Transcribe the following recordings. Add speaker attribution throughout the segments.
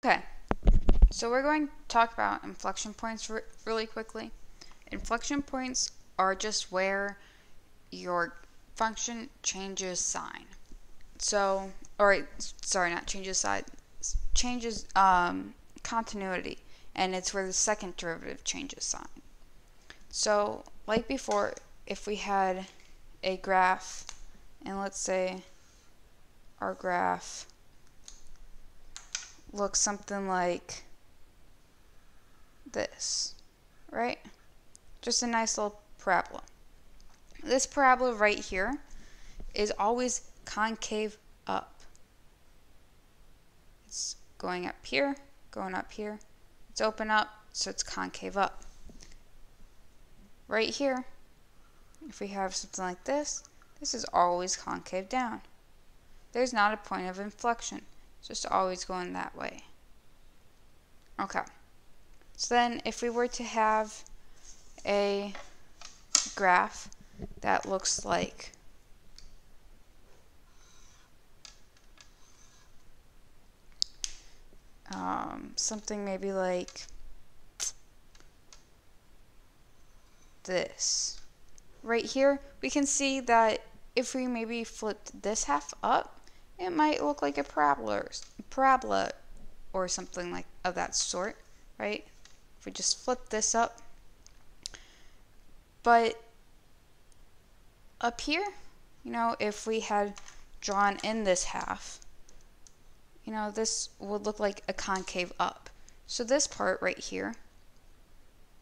Speaker 1: Okay, so we're going to talk about inflection points really quickly. Inflection points are just where your function changes sign. So, or sorry, not changes sign, changes continuity, and it's where the second derivative changes sign. So, like before, if we had a graph, and let's say our graph looks something like this, right? Just a nice little parabola. This parabola right here is always concave up. It's going up here, going up here. It's open up, so it's concave up. Right here, if we have something like this, this is always concave down. There's not a point of inflection. It's just always going that way. Okay. So then if we were to have a graph that looks like something maybe like this. Right here, we can see that if we maybe flipped this half up, it might look like a parabola or something like of that sort, right? If we just flip this up. But up here, if we had drawn in this half, this would look like a concave up. So this part right here,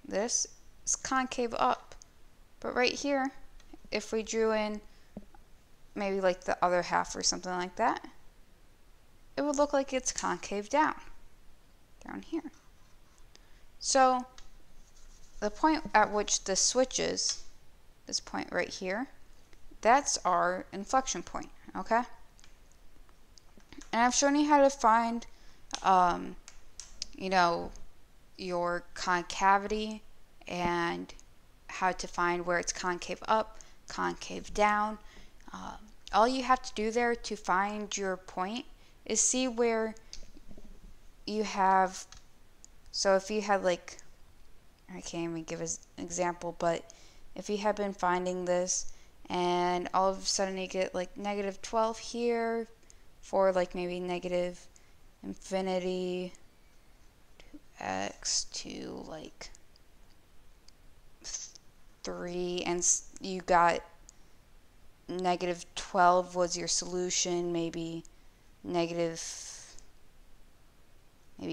Speaker 1: this is concave up. But right here, if we drew in maybe like the other half or something like that, it would look like it's concave down here. So the point at which this switches, this point right here, that's our inflection point, okay? And I've shown you how to find, your concavity and how to find where it's concave up, concave down. All you have to do there to find your point is see where you have, so if you had like, I can't even give an example, but if you have been finding this and all of a sudden you get like negative 12 here for like maybe negative infinity to x to like 3, and you got negative 12 was your solution, maybe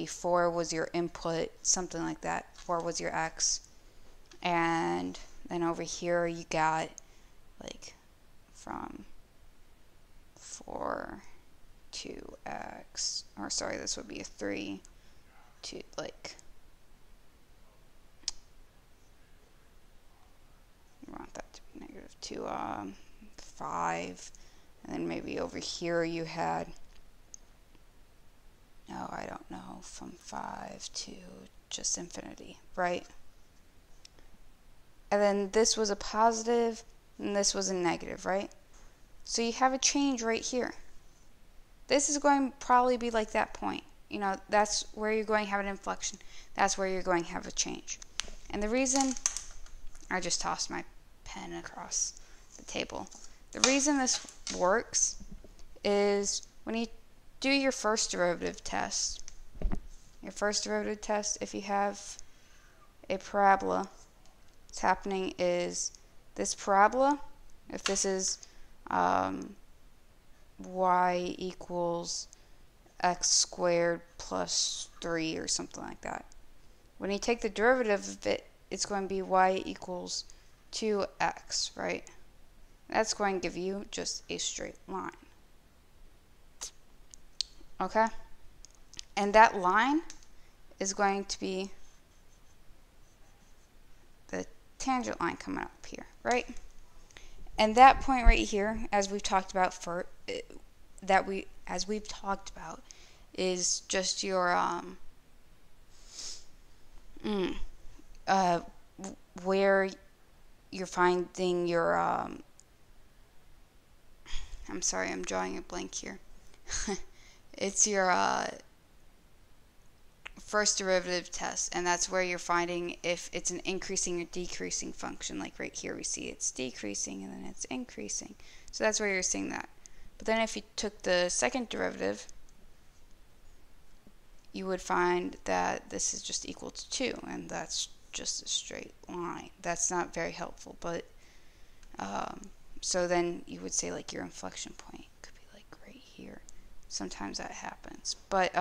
Speaker 1: 4 was your input, something like that. 4 was your x. And then over here you got like from 4 to x, or sorry, this would be a 3 to like, you want that to be negative 2, 5, and then maybe over here you had, I don't know, from 5 to just infinity, right? And then this was a positive and this was a negative, right? So you have a change right here. This is going to probably be like that point. That's where you're going to have an inflection. That's where you're going to have a change. And the reason, I just tossed my pen across the table. The reason this works is when you do your first derivative test, if you have a parabola, what's happening is this parabola, if this is y equals x squared plus 3 or something like that, when you take the derivative of it, it's going to be y equals 2x, right? That's going to give you just a straight line. Okay? And that line is going to be the tangent line coming up here, right? And that point right here, as we've talked about is just your where you're finding your I'm sorry, I'm drawing a blank here. It's your first derivative test, and that's where you're finding if it's an increasing or decreasing function. Like right here we see it's decreasing and then it's increasing. So that's where you're seeing that. But then if you took the second derivative, you would find that this is just equal to 2, and that's just a straight line. That's not very helpful, but so then you would say like your inflection point could be like right here. Sometimes that happens, but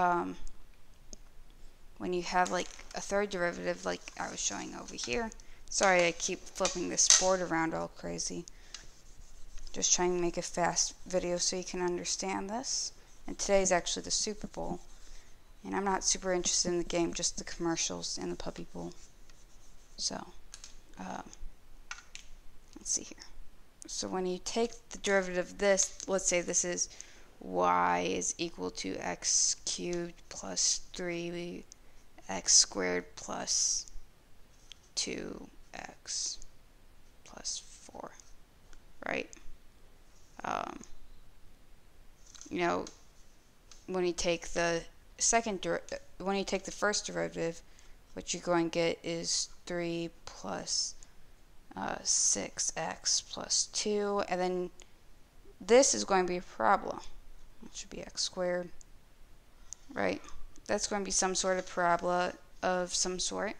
Speaker 1: when you have like a third derivative like I was showing over here, sorry I keep flipping this board around all crazy, just trying to make a fast video so you can understand this. And today is actually the Super Bowl, and I'm not super interested in the game, just the commercials and the Puppy Bowl. So let's see here. So when you take the derivative of this, let's say this is y is equal to x cubed plus 3x squared plus 2x plus 4, right? You know, when you take the first derivative, what you're going to get is 3 plus 6x plus 2, and then this is going to be a parabola. It should be x squared, right? That's going to be some sort of parabola of some sort.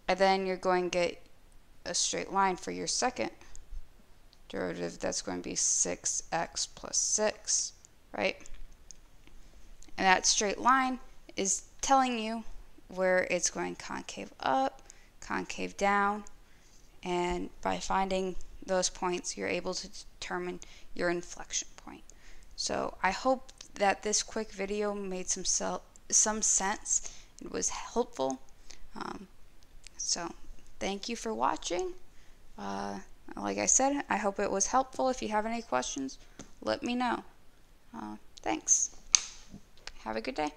Speaker 1: And then you're going to get a straight line for your second derivative. That's going to be 6x plus 6, right? And that straight line is telling you where it's going concave up, concave down, and by finding those points, you're able to determine your inflection point. So I hope that this quick video made some sense. It was helpful. So thank you for watching. Like I said, I hope it was helpful. If you have any questions, let me know. Thanks. Have a good day.